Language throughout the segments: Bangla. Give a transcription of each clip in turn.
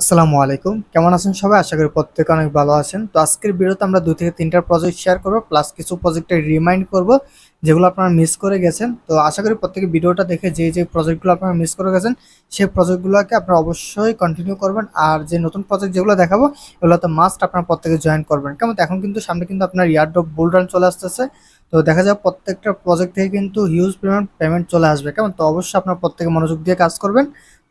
আসসালামু আলাইকুম। কেমন আছেন সবাই? আশা করি প্রত্যেকে অনেক ভালো আছেন। তো আজকের ভিডিওতে আমরা ২ থেকে ৩ টা প্রজেক্ট শেয়ার করব, প্লাস কিছু প্রজেক্টের রিমাইন্ড করব, যেগুলো আপনারা মিস করে গেছেন। তো আশা করি প্রত্যেকে ভিডিওটা দেখে যে প্রজেক্টগুলো আপনারা মিস করে গেছেন, সেই প্রজেক্টগুলোকে আপনারা অবশ্যই কন্টিনিউ করবেন। আর যে নতুন প্রজেক্ট যেগুলো দেখাবো, এগুলোতে মাস্ট আপনারা প্রত্যেকে জয়েন করবেন। কেমন? তো এখন কিন্তু সামনে কিন্তু আপনার ইয়ারড্রপ বুল রান চলে আসতেছে। তো দেখা যাক প্রত্যেকটা প্রজেক্ট থেকে কিন্তু হিউজ পরিমাণ পেমেন্ট চলে আসবে। কেমন? তো অবশ্যই আপনারা প্রত্যেকে মনোযোগ দিয়ে কাজ করবেন।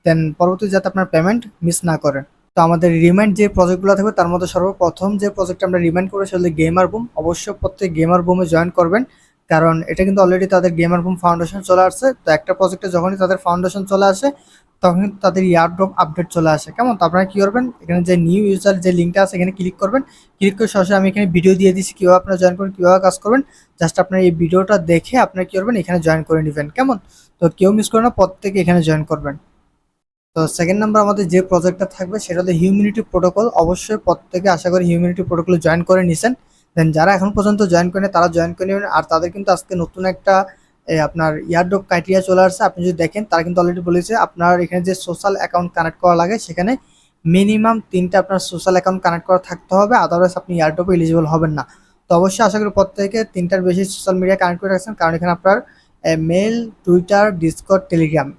দেন পরবর্তীতে যাতে আপনার পেমেন্ট মিস না করেন। তো আমাদের রিমাইন্ড যে প্রজেক্টগুলো থাকবে তার মধ্যে সর্বপ্রথম যে প্রজেক্ট আমরা রিমাইন্ড করবো সেটা হলো গেমার বুম। অবশ্যই প্রত্যেক গেমার বুমে জয়েন করবেন, কারণ এটা কিন্তু অলরেডি তাদের গেমার বুম ফাউন্ডেশন চলে আসছে। তো একটা প্রজেক্টে যখনই তাদের ফাউন্ডেশন চলে আসে তখন কিন্তু তাদের ইয়ারড্রপ আপডেট চলে আসে। কেমন? তো আপনারা কি করবেন, এখানে যে নিউ ইউজার যে লিঙ্কটা আছে এখানে ক্লিক করবেন। ক্লিক করে সরাসরি আমি এখানে ভিডিও দিয়ে দিচ্ছি কীভাবে আপনারা জয়েন করবেন, কীভাবে কাজ করবেন। জাস্ট আপনার এই ভিডিওটা দেখে আপনারা কি করবেন, এখানে জয়েন করে নেবেন। কেমন? তো কেউ মিস করে না, প্রত্যেকে এখানে জয়েন করবেন। তো সেকেন্ড নাম্বার আমাদের যে প্রজেক্টটা থাকবে সেটা হলো হিউম্যানিটি প্রোটোকল। অবশ্যই প্রত্যেকে আশা করি হিউম্যানিটি প্রোটোকলে জয়েন করে নিছেন। দেন যারা এখন পর্যন্ত জয়েন করেনি তারা জয়েন করে নেবেন। আর তাদের কিন্তু আজকে নতুন একটা আপনার ইয়ারড্রপ ক্রাইটেরিয়া চলে আসছে। আপনি যদি দেখেন তারা কিন্তু অলরেডি বলেছে আপনার এখানে যে সোশ্যাল অ্যাকাউন্ট কানেক্ট করা লাগে সেখানে মিনিমাম 3টা আপনার সোশ্যাল অ্যাকাউন্ট কানেক্ট করা থাকতে হবে, আদারওয়াইজ আপনি ইয়ারড্রপে এলিজিবল হবেন না। তো অবশ্যই আশা করি প্রত্যেকে 3টার বেশি সোশ্যাল মিডিয়া কানেক্ট করে রাখছেন, কারণ এখানে আপনার মেল, টুইটার, ডিসকর্ড, টেলিগ্রাম,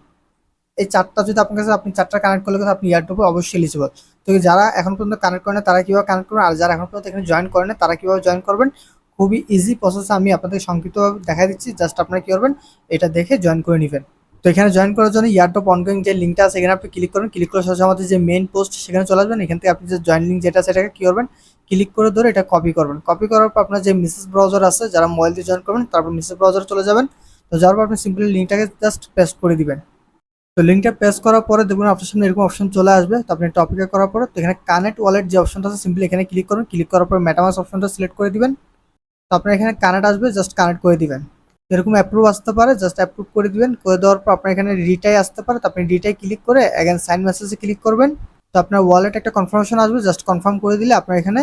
এই 4টা যদি আপনার কাছে আপনি 4টা কানেক্ট করলে কিন্তু আপনি ইয়ারড্রপে অবশ্যই এলিজিবল। তো যারা এখন পর্যন্ত কানেক্ট করেন তারা কীভাবে কানেক্ট করবেন, আর যারা এখন পর্যন্ত এখানে জয়েন করেন তারা কীভাবে জয়েন করবেন, খুবই ইজি প্রসেস আমি আপনাদের সংক্ষিপ্তভাবে দেখা দিচ্ছি। জাস্ট আপনারা কী করবেন, এটা দেখে জয়েন করে নেবেন। তো এখানে জয়েন করার জন্য ইয়ারড্রপ অনগোয়িং যে লিঙ্কটা আছে এখানে আপনি ক্লিক করবেন। ক্লিক করে সরাসরি আমাদের যে মেইন পোস্ট সেখানে চলে আসবেন। এখান থেকে আপনি যে জয়েন লিঙ্ক যেটা সেটাকে কী করবেন, ক্লিক করে ধরে এটা কপি করবেন। কপি করার পর আপনার যে মেসেজ ব্রাউজার আছে, যারা মোবাইল দিয়ে জয়েন করবেন তারপর মেসেজ ব্রাউজারে চলে যাবেন। তো যাওয়ার পর আপনি সিম্পলি লিঙ্কটাকে জাস্ট পেস্ট করে দিবেন। তো লিঙ্কটা পেস্ট করার পরে দেখুন আপনার সামনে এরকম অপশন চলে আসবে। তো আপনি এটা অপেক্ষা করার পরে তো এখানে কানেক্ট ওয়ালেট যে অপশনটা আছে সিম্পলি এখানে ক্লিক করুন। ক্লিক করার পর মেটামাস্ক অপশনটা সিলেক্ট করে দিবেন। তো আপনার এখানে কানেক্ট আসবে, জাস্ট কানেক্ট করে দিবেন। এরকম অ্যাপ্রুভ আসতে পারে, জাস্ট অ্যাপ্রুভ করে দিবেন। করে দেওয়ার পর আপনার এখানে রিটাই আসতে পারে, তো আপনি রিটাই ক্লিক করে এগেন সাইন মেসেজে ক্লিক করবেন। তো আপনার ওয়ালেট একটা কনফার্মেশন আসবে, জাস্ট কনফার্ম করে দিলে আপনার এখানে,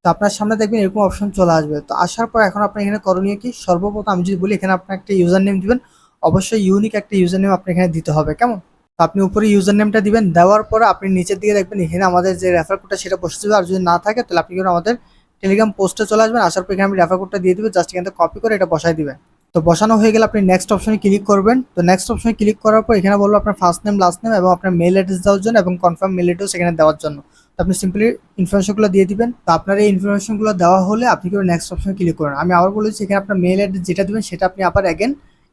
তো আপনার সামনে দেখবেন এরকম অপশন চলে আসবে। তো আসার পর এখন আপনার এখানে করণীয় কি, সর্বপ্রথম আমি যদি বলি এখানে আপনার একটা ইউজার নেম দিবেন। অবশ্যই ইউনিক একটা ইউজার নেম আপনি এখানে দিতে হবে। কেমন? তো আপনি উপরে ইউজার নেমটা দিবেন, দেওয়ার পরে আপনি নিচের দিকে দেখবেন এখানে আমাদের যে রেফার কোডটা সেটা বসে যাবে। আর যদি না থাকে তাহলে আপনি কিন্তু আমাদের টেলিগ্রাম পোস্টে চলে আসবেন। আসার পর এখানে আমি রেফার কোডটা দিয়ে দিবেন, জাস্ট এখান থেকে কপি করে এটা বসাই দিবেন। তো বসানো হয়ে গেলে আপনি নেক্সট অপশনে ক্লিক করবেন। তো নেক্সট অপশনে ক্লিক করার পর এখানে বলবো আপনার ফার্স্ট নেম, লাস্ট নেম এবং আপনার মেল অ্যাড্রেস দেওয়ার জন্য এবং কনফার্ম মেল অ্যাড্রেস এখানে দেওয়ার জন্য। তো আপনি সিম্পলি ইনফরমেশনগুলো দিয়ে দিবেন। তো আপনার এই ইনফরমেশনগুলো দেওয়া হলে আপনি কি নেক্সট অপশনে ক্লিক করেন। আমি আবার বলেছি এখানে আপনার মেল অ্যাড্রেস যেটা দিবেন সেটা আপনি আবার অ্যাগেন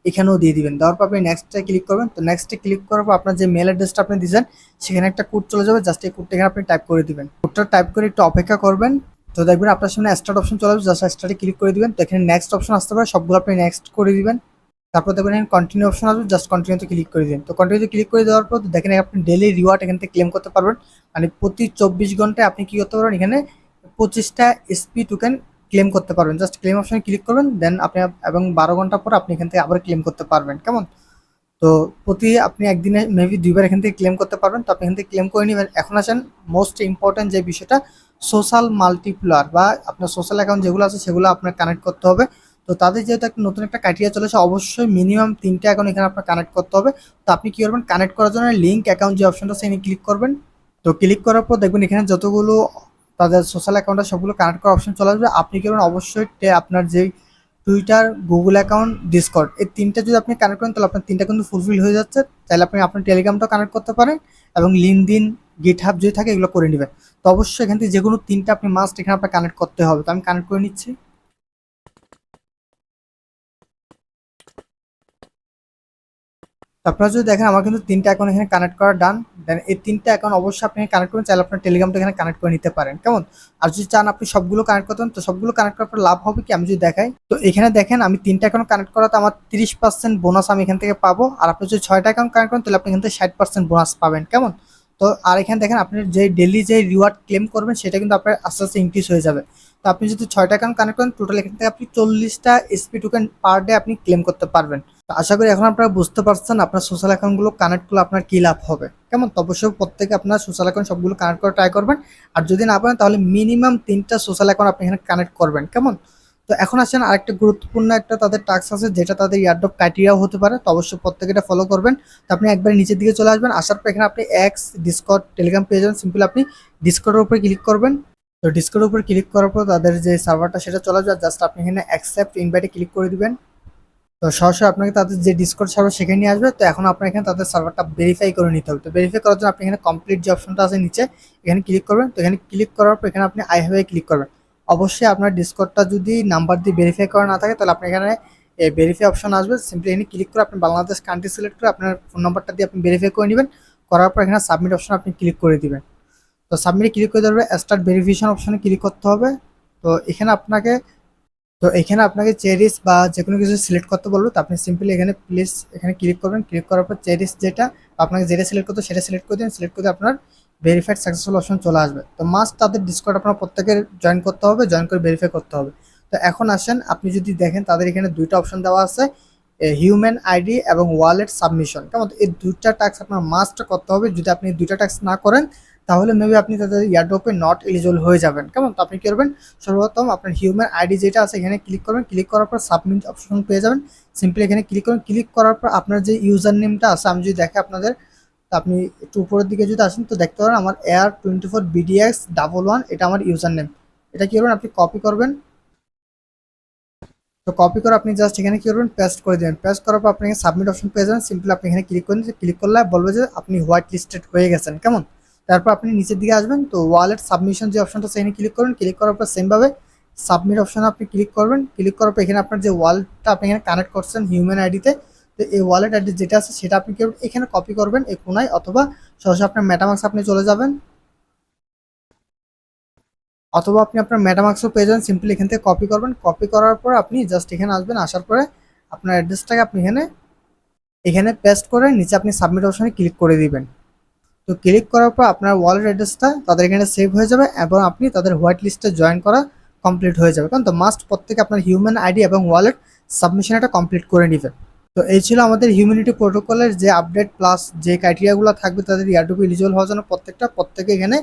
এখানেও দিয়ে দিবেন। দেওয়ার পর আপনি নেক্সটে ক্লিক করবেন। তো নেক্সটে ক্লিক করার পর আপনার যে মেল অ্যাড্রেসটা আপনি দিয়েছেন সেখানে একটা কোড চলে যাবে, জাস্ট এই কোডটা এখানে আপনি টাইপ করে দিবেন। কোডটা টাইপ করে একটু অপেক্ষা করবেন। তো দেখবেন আপনার সামনে স্টার্ট অপশন চলে আসবে, জাস্ট স্টার্টে ক্লিক করে দিবেন। তো এখানে নেক্সট অপশন আসতে পারে, সবগুলো আপনি নেক্সট করে দিবেন। তারপর দেখবেন এখানে কন্টিনিউ অপশন আসবে, জাস্ট কন্টিনিউতে ক্লিক করে দিন। তো কন্টিনিউতে ক্লিক করে দেওয়ার পর দেখেন আপনি ডেইলি রিওয়ার্ড এখান থেকে ক্লেম করতে পারবেন। মানে প্রতি 24 ঘন্টায় আপনি কি করতে পারবেন, এখানে 25টা এসপি টোকেন ক্লেম করতে পারবেন। জাস্ট ক্লেম অপশনে ক্লিক করবেন, দেন আপনি এবং 12 ঘন্টা পর আপনি এখান থেকে আবার ক্লেম করতে পারবেন। কেমন? তো প্রতি আপনি একদিনে মেবি 2বার এখান থেকে ক্লেম করতে পারবেন। তো আপনি এখান থেকে ক্লেম করে নেবেন। এখন আসেন মোস্ট ইম্পর্টেন্ট যে বিষয়টা, সোশ্যাল মাল্টিপ্লায়ার বা আপনার সোশ্যাল অ্যাকাউন্ট যেগুলো আছে সেগুলো আপনার কানেক্ট করতে হবে। তো তাদের যেহেতু একটা নতুন একটা ক্রাইটেরিয়া চলেছে, অবশ্যই মিনিমাম 3টা অ্যাকাউন্ট এখানে আপনার কানেক্ট করতে হবে। তো আপনি কি করবেন, কানেক্ট করার জন্য লিঙ্ক অ্যাকাউন্ট যে অপশনটা সেখানে ক্লিক করবেন। তো ক্লিক করার পর দেখবেন এখানে যতগুলো তাদের সোশ্যাল অ্যাকাউন্টে সবগুলো কানেক্ট করার অপশন চলে আসবে। আপনি কি করবেন, অবশ্যই আপনার যেই টুইটার, গুগল অ্যাকাউন্ট, ডিসকর্ড এই 3টা যদি আপনি কানেক্ট করেন তাহলে আপনার 3টা কিন্তু ফুলফিল হয়ে যাচ্ছে। তাহলে আপনি আপনার টেলিগ্রামটাও কানেক্ট করতে পারেন এবং লিঙ্কডইন, গিটহাব যদি থাকে এগুলো করে নেবেন। তো অবশ্যই এখান থেকে যে কোনো 3টা আপনি মাস্ট এখানে আপনার কানেক্ট করতে হবে। তো আমি কানেক্ট করে নিচ্ছি। তো আপনারা যদি দেখেন আমার কিন্তু 3টা অ্যাকাউন্ট এখানে কানেক্ট করা ডান। দেন এই 3টা অ্যাকাউন্ট অবশ্যই আপনি কানেক্ট করুন, চাইলে আপনার টেলিগ্রামটা এখানে কানেক্ট করে নিতে পারেন। কেমন? আর যদি চান আপনি সবগুলো কানেক্ট করতেন তো সবগুলো কানেক্ট করার পর লাভ হবে কি, আমি যদি দেখাই তো এখানে দেখেন আমি 3টা অ্যাকাউন্ট কানেক্ট করাতে আমার 30% বোনাস আমি এখান থেকে পাবো। আর আপনি যদি 6টা অ্যাকাউন্ট কানেক্ট করেন তাহলে আপনি এখান থেকে 60% বোনাস পাবেন। কেমন? তো আর এখানে দেখেন আপনি যে ডেইলি যে রিওয়ার্ড ক্লেম করবেন সেটা কিন্তু আপনার আস্তে আস্তে ইনক্রিজ হয়ে যাবে। তো আপনি যদি 6টা অ্যাকাউন্ট কানেক্ট করেন টোটাল এখান থেকে আপনি 40টা এসপি টোকেন পার ডে আপনি ক্লেম করতে পারবেন। তো আশা করি এখন আপনারা বুঝতে পারছেন আপনার সোশ্যাল অ্যাকাউন্টগুলো কানেক্ট করলে আপনার কী লাভ হবে। কেমন? তো অবশ্যই প্রত্যেকে আপনার সোশ্যাল অ্যাকাউন্ট সবগুলো কানেক্ট করে ট্রাই করবেন। আর যদি না পারেন তাহলে মিনিমাম 3টা সোশ্যাল অ্যাকাউন্ট আপনি এখানে কানেক্ট করবেন। কেমন? তো এখন আসেন আরেকটা গুরুত্বপূর্ণ একটা তাদের টাস্ক আছে, যেটা তাদের ইয়ারড্রপ ক্রাইটেরিয়াও হতে পারে। তো অবশ্যই প্রত্যেকে এটা ফলো করবেন। তো আপনি একবার নিচের দিকে চলে আসবেন, আসার পর এখানে আপনি এক্স, ডিসকর্ড, টেলিগ্রাম পেয়ে যাবেন। সিম্পল আপনি ডিসকর্ডের উপরে ক্লিক করবেন। তো ডিসকর্ডের উপর ক্লিক করার পর তাদের যে সার্ভারটা সেটা চলে যাবে, জাস্ট আপনি এখানে অ্যাকসেপ্ট ইনভাইটে ক্লিক করে দিবেন। তো সরাসরি আপনাকে তাদের যে ডিসকর্ড সার্ভার সেখানে নিয়ে আসবে। তো এখন আপনার এখানে তাদের সার্ভারটা ভেরিফাই করে নিতে হবে। তো ভেরিফাই করার জন্য আপনি এখানে কমপ্লিট যে অপশনটা আছে নিচে, এখানে ক্লিক করবেন। তো এখানে ক্লিক করার পর এখানে আপনি আই হ্যাভ এ ক্লিক করবেন। অবশ্যই আপনার ডিসকর্ডটা যদি নাম্বার দিয়ে ভেরিফাই করা না থাকে, তাহলে আপনি এখানে ভেরিফাই অপশন আসবে, সিম্পলি এখানে ক্লিক করে আপনি বাংলাদেশ কান্ট্রি সিলেক্ট করে আপনার ফোন নাম্বারটা দিয়ে আপনি ভেরিফাই করে নেবেন। করার পর এখানে সাবমিট অপশন আপনি ক্লিক করে দিবেন। তো সাবমিটে ক্লিক করে দেবে, স্টার্ট ভেরিফিকেশন অপশনে ক্লিক করতে হবে। তো এখানে আপনাকে তো এখানে আপনাকে চেরিস বা যে কোনো কিছু সিলেক্ট করতে বলবো। তো আপনি সিম্পলি এখানে প্লিজ এখানে ক্লিক করবেন। ক্লিক করার পর চেরিস যেটা আপনাকে যেটা সিলেক্ট করতে সেটা সিলেক্ট করে দিন। সিলেক্ট করে আপনার ভেরিফাইড সাকসেসফুল অপশন চলে আসবে। তো মাস্ট তাদের ডিসকর্ড আপনার প্রত্যেকের জয়েন করতে হবে, জয়েন করে ভেরিফাই করতে হবে। তো এখন আসেন, আপনি যদি দেখেন তাদের এখানে দুইটা অপশন দেওয়া আছে, হিউম্যান আইডি এবং ওয়ালেট সাবমিশন। কেমন? এই দুইটা টাস্ক আপনার মাস্ট করতে হবে। যদি আপনি দুইটা টাস্ক না করেন, তাহলে মেবি আপনি তাদের ইয়ারড্রপে নট এলিজিবল হয়ে যাবেন। কেমন? তো আপনি কি করবেন, সর্বপ্রথম আপনার হিউম্যান আইডি যেটা আছে এখানে ক্লিক করবেন। ক্লিক করার পর সাবমিট অপশন পেয়ে যাবেন। সিম্পলি এখানে ক্লিক করুন। ক্লিক করার পর আপনার যে ইউজার নেমটা আছে, আমি যদি দেখে আপনাদের, তো আপনি একটু উপরের দিকে যদি আসেন তো দেখতে পারেন আমার AR24BDX11 এটা আমার ইউজার নেম। এটা কি করবেন, আপনি কপি করবেন। তো কপি করে আপনি জাস্ট এখানে কি করবেন, পেস্ট করে দেবেন। পেস্ট করার পর আপনি সাবমিট অপশন পেয়ে যাবেন। সিম্পলি আপনি এখানে ক্লিক করেন। ক্লিক করলে বলবে যে আপনি হোয়াইট লিস্টেড হয়ে গেছেন। কেমন? তারপর আপনি নিচের দিকে আসবেন, তো ওয়ালেট সাবমিশন যে অপশনটা সেখানে ক্লিক করবেন। ক্লিক করার পর সেমভাবে সাবমিট অপশনে আপনি ক্লিক করবেন। ক্লিক করার পর এখানে আপনার যে ওয়ালেটটা আপনি এখানে কানেক্ট করছেন হিউম্যান আইডিতে, তো এই ওয়ালেট আইডি যেটা আছে সেটা আপনি কি করবেন, এখানে কপি করবেন এই কোনায়, অথবা সরাসরি আপনার মেটামাক্স আপনি চলে যাবেন, অথবা আপনি আপনার মেটামাক্সও পেয়ে যাবেন। সিম্পলি এখান থেকে কপি করবেন। কপি করার পর আপনি জাস্ট এখানে আসবেন। আসার পরে আপনার অ্যাড্রেসটাকে আপনি এখানে এখানে পেস্ট করে নিচে আপনি সাবমিট অপশনে ক্লিক করে দিবেন। তো ক্লিক করার পর আপনার ওয়ালেট অ্যাড্রেসটা তাদের এখানে সেভ হয়ে যাবে এবং আপনি তাদের হোয়াইট লিস্টে জয়েন করা কমপ্লিট হয়ে যাবে। কারণ তো মাস্ট প্রত্যেকে আপনার হিউম্যান আইডি এবং ওয়ালেট সাবমিশন এটা কমপ্লিট করে নেবেন। তো এই ছিল আমাদের হিউম্যানিটি প্রোটোকলের যে আপডেট, প্লাস যে ক্রাইটেরিয়াগুলো থাকবে তাদের ইয়ারড্রপ এলিজিবল হওয়ার জন্য প্রত্যেকে এখানে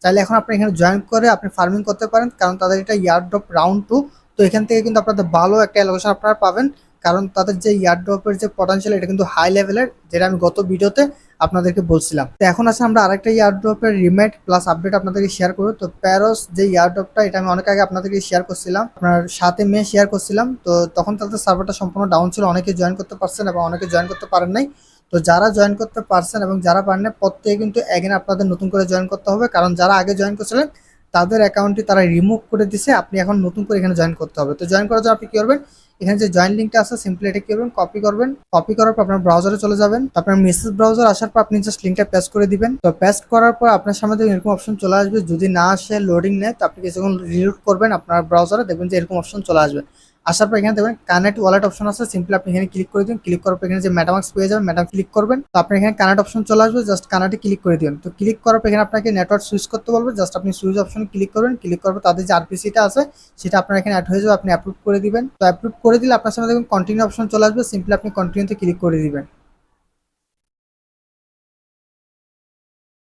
চাইলে এখন আপনি এখানে জয়েন করে আপনি ফার্মিং করতে পারেন, কারণ তাদের এটা ইয়ারড্রপ রাউন্ড 2। তো এখান থেকে কিন্তু আপনাদের ভালো একটা অ্যালোকেশন আপনারা পাবেন, কারণ তাদের যে ইয়ারড্রপের যে পটেনশিয়াল এটা কিন্তু হাই লেভেলের, যেটা আমি গত ভিডিওতে আপনাদেরকে বলছিলাম। তো এখন আছে আমরা আরেকটা ইয়ারড্রপের রিমেট প্লাস আপডেট আপনাদেরকে শেয়ার করবো। তো প্যারোস যে ইয়ারড্রপটা এটা আমি অনেক আগে আপনাদেরকে শেয়ার করছিলাম, আপনার 7 মে শেয়ার করছিলাম। তো তখন তাদের সার্ভারটা সম্পূর্ণ ডাউন ছিল, অনেকে জয়েন করতে পারছেন এবং অনেকে জয়েন করতে পারেন নাই। তো যারা জয়েন করতে পারছেন এবং যারা পারেন না, প্রত্যেকে কিন্তু এগেন আপনাদের নতুন করে জয়েন করতে হবে, কারণ যারা আগে জয়েন করছিলেন তাদের অ্যাকাউন্টটি তারা রিমুভ করে দিছে। আপনি এখন নতুন করে এখানে জয়েন করতে হবে। তো জয়েন করার জন্য আপনি কি করবেন, এখানে যে জয়েন লিঙ্কটা আছে সিম্পলি এটা কি করবেন, কপি করবেন। কপি করার পর আপনার ব্রাউজারে চলে যাবেন। আপনার মেসেজ ব্রাউজার আসার পর আপনি জাস্ট লিঙ্কটা পেস্ট করে দিবেন। তো পেস্ট করার পর আপনার সামনে দেখবেন এরকম অপশন চলে আসবে। যদি না আসে, লোডিং নেয়, তো আপনি কিছুক্ষণ রিলোড করবেন আপনার ব্রাউজারে, দেখবেন যে এরকম অপশন চলে আসবে। আসার পর এখানে দেখবেন কানেক্ট ওয়ালেট অপশন আছে, সিম্পলি আপনি এখানে ক্লিক করে দিন। ক্লিক করার পর এখানে যে মেটামাক্স পেয়ে যাবেন, মেটামাক্স ক্লিক করবেন। তো আপনি এখানে কানেক্ট অপশন চলে আসবে, জাস্ট কানেক্টে ক্লিক করে দিন। তো ক্লিক করার পর এখানে আপনাকে নেটওয়ার্ক সুইচ করতে বলবে, জাস্ট আপনি সুইচ অপশনে ক্লিক করবেন। ক্লিক করার পর তাদের যে আরপিসিটা আছে সেটা আপনার এখানে অ্যাড হয়ে যাবে, আপনি অ্যাপ্রুভ করে দিবেন। তো অ্যাপ্রুভ করে দিলে আপনার সামনে দেখবেন কন্টিনিউ অপশন চলে আসবে, সিম্পলি আপনি কন্টিনিউতে ক্লিক করে দিবেন।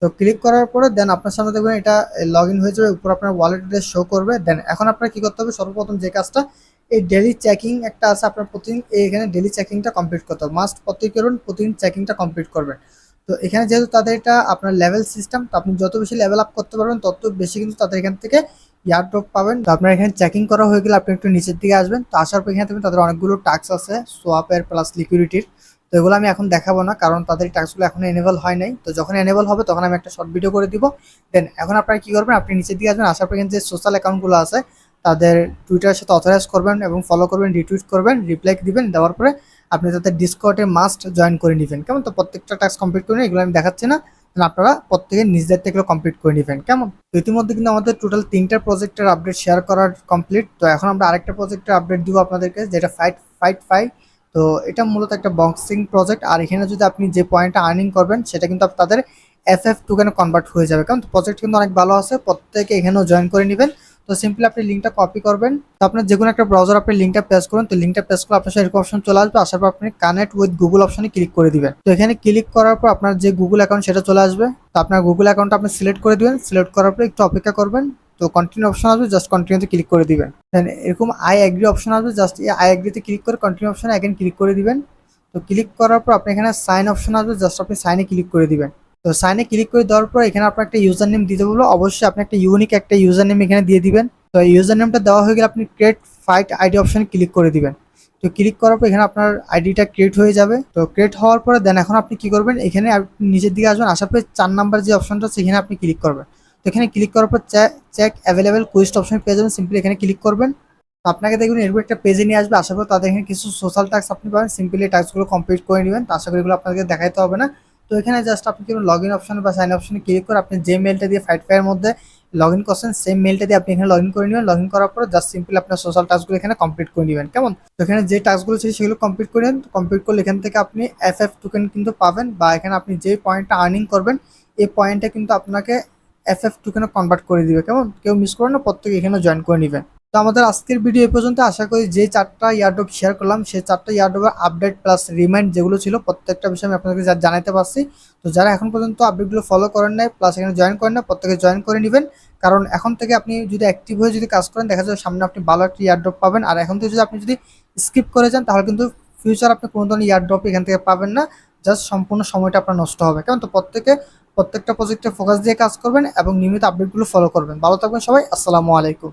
তো ক্লিক করার পরে দেন আপনার সামনে দেখবেন এটা লগ ইন হয়ে যাবে, উপর আপনার ওয়ালেট অ্যাড্রেস শো করবে। দেন এখন আপনার কি করতে হবে, সর্বপ্রথম যে কাজটা, এই ডেলি চেকিং একটা আছে আপনার প্রতিদিন, এখানে ডেলি চেকিংটা কমপ্লিট করতে হবে। মাস্ট প্রতিদিন চেকিংটা কমপ্লিট করবেন। তো এখানে যেহেতু তাদের এটা আপনার লেভেল সিস্টেম, তো আপনি যত বেশি লেভেল আপ করতে পারবেন তত বেশি কিন্তু তাদের এখান থেকে ইয়ারড্রপ পাবেন। তো আপনার এখানে চেকিং করা হয়ে গেলে আপনি একটু নিচের দিকে আসবেন। তো আসার পর এখানে দেখবেন তাদের অনেকগুলো টাস্ক আছে সোয়াপের প্লাস লিকুইডিটির। তো এগুলো আমি এখন দেখাবো না, কারণ তাদের টাস্কগুলো এখন এনেবল হয় নাই। তো যখন এনেবল হবে তখন আমি একটা শর্ট ভিডিও করে দিব। দেন এখন আপনারা কি করবেন, আপনি নিচের দিকে আসবেন। আসার পর এখানে যে সোশ্যাল অ্যাকাউন্টগুলো আছে তাদের টুইটারের সাথে অথরাইজ করবেন এবং ফলো করবেন, রিটুইট করবেন, রিপ্লাই দিবেন। দেওয়ার পরে আপনি তাদের ডিসকর্ডে মাস্ট জয়েন করে নেবেন। কেমন? তো প্রত্যেকটা টাস্ক কমপ্লিট করে এগুলো আমি দেখাচ্ছি না, আপনারা প্রত্যেকে নিজেদের থেকে কমপ্লিট করে নেবেন। কেমন? তো ইতিমধ্যে কিন্তু আমাদের টোটাল 3টা প্রজেক্টের আপডেট শেয়ার করার কমপ্লিট। তো এখন আমরা আরেকটা প্রজেক্টের আপডেট দিব আপনাদেরকে, যেটা ফাইট 5। তো এটা মূলত একটা বক্সিং প্রজেক্ট, আর এখানে যদি আপনি যে পয়েন্টটা আর্নিং করবেন সেটা কিন্তু তাদের FF টোকেনে কনভার্ট হয়ে যাবে। কারণ প্রজেক্ট কিন্তু অনেক ভালো আছে, প্রত্যেকে এখানেও জয়েন করে নেবেন। তো সিম্পলি আপনি লিঙ্কটা কপি করবেন। তো আপনার যে কোনো একটা ব্রাউজার আপনি লিঙ্কটা পেস্ট করুন। তো লিঙ্কটা পেস্ট করে আপনার সাথে এরকম অপশন চলে আসবে। আসার পর আপনি কানেক্ট উইথ গুগল অপশনে ক্লিক করে দিবেন। তো এখানে ক্লিক করার পর আপনার যে গুগল অ্যাকাউন্ট সেটা চলে আসবে। তো আপনার গুগল অ্যাকাউন্টটা আপনি সিলেক্ট করে দিবেন। সিলেক্ট করার পর একটু অপেক্ষা করবেন। তো কন্টিনিউ অপশন আসবে, জাস্ট কন্টিনিউতে ক্লিক করে দিবেন। দেন এরকম আই এগ্রি অপশন আসবে, জাস্ট এই আই এগ্রিতে ক্লিক করে কন্টিনিউ অপশনে অ্যাগেন ক্লিক করে দিবেন। তো ক্লিক করার পর আপনি এখানে সাইন অপশন আসবে, জাস্ট আপনি সাইনে ক্লিক করে দিবেন। তো সাইনে ক্লিক করে দেওয়ার পর এখানে আপনার একটা ইউজার নেম দিতে বলবো, অবশ্যই আপনি একটা ইউনিক একটা ইউজার নেম এখানে দিয়ে দিবেন। তো ইউজার নেমটা দেওয়া হয়ে গেলে আপনি ক্রিয়েট ফাইট আইডি অপশনে ক্লিক করে দিবেন। তো ক্লিক করার পর এখানে আপনার আইডিটা ক্রিয়েট হয়ে যাবে। তো ক্রিয়েট হওয়ার পরে দেন এখন আপনি কি করবেন, এখানে আপনি নিচের দিকে আসবেন, আসার পরে 4 নাম্বার যে অপশনটা আছে এখানে আপনি ক্লিক করবেন। তো এখানে ক্লিক করার পর চেক অ্যাভেলেবেল কোয়েস্ট অপশন পেয়ে যাবেন, সিম্পলি এখানে ক্লিক করবেন। তো আপনাকে দেখবেন এরকম একটা পেজে নিয়ে আসবে, আসার পর তাদের এখানে কিছু সোশ্যাল টাস্ক আপনি পাবেন, সিম্পলি টাস্কগুলো কমপ্লিট করে নেবেন। তো আশা করি এগুলো আপনাকে দেখাইতে হবে না। তো এখানে জাস্ট আপনি কি লগ ইন অপশন বা সাইন অপশনে ক্লিক করে আপনি যে মেলটা দিয়ে ফাইট ফায়ার মধ্যে লগ ইন করছেন সেম মেলটা দিয়ে আপনি এখানে লগ ইন করে নেবেন। লগ ইন করার পর জাস্ট সিম্পলি আপনার সোশ্যাল টাস্কগুলো এখানে কমপ্লিট করে নেবেন, কেমন? তো এখানে যে টাস্কগুলো ছিল সেগুলো কমপ্লিট করে নেন। কমপ্লিট করলে এখান থেকে আপনি এফএফ টোকেন কিন্তু পাবেন, বা এখানে আপনি যে পয়েন্টটা আর্নিং করবেন এই পয়েন্টটা কিন্তু আপনাকে এফএফ টোকেনে কনভার্ট করে দিবে, কেমন? কেউ মিস করবেন না, প্রত্যেকে এখানে জয়েন করে নেবেন। তো আমাদের আজকের ভিডিও এই পর্যন্ত। আশা করি যে 4টা ইয়ারড্রপ শেয়ার করলাম সেই 4টা ইয়ারড্রপের আপডেট প্লাস রিমাইন্ড যেগুলো ছিল প্রত্যেকটা বিষয় আমি আপনাদেরকে জানাতে পারছি। তো যারা এখন পর্যন্ত আপডেটগুলো ফলো করেন নাই প্লাস এখানে জয়েন করেন না, প্রত্যেকে জয়েন করে নেবেন। কারণ এখন থেকে আপনি যদি অ্যাক্টিভ হয়ে যদি কাজ করেন দেখা যাবে সামনে আপনি ভালো একটা ইয়ারড্রপ পাবেন। আর এখন থেকে যদি আপনি যদি স্কিপ করে যান তাহলে কিন্তু ফিউচার আপনি কোনো ধরনের ইয়ারড্রপ এখান থেকে পাবেন না, জাস্ট সম্পূর্ণ সময়টা আপনার নষ্ট হবে, কেমন? তো প্রত্যেকটা প্রজেক্টে ফোকাস দিয়ে কাজ করবেন এবং নিয়মিত আপডেটগুলো ফলো করবেন। ভালো থাকবেন সবাই, আসসালামু আলাইকুম।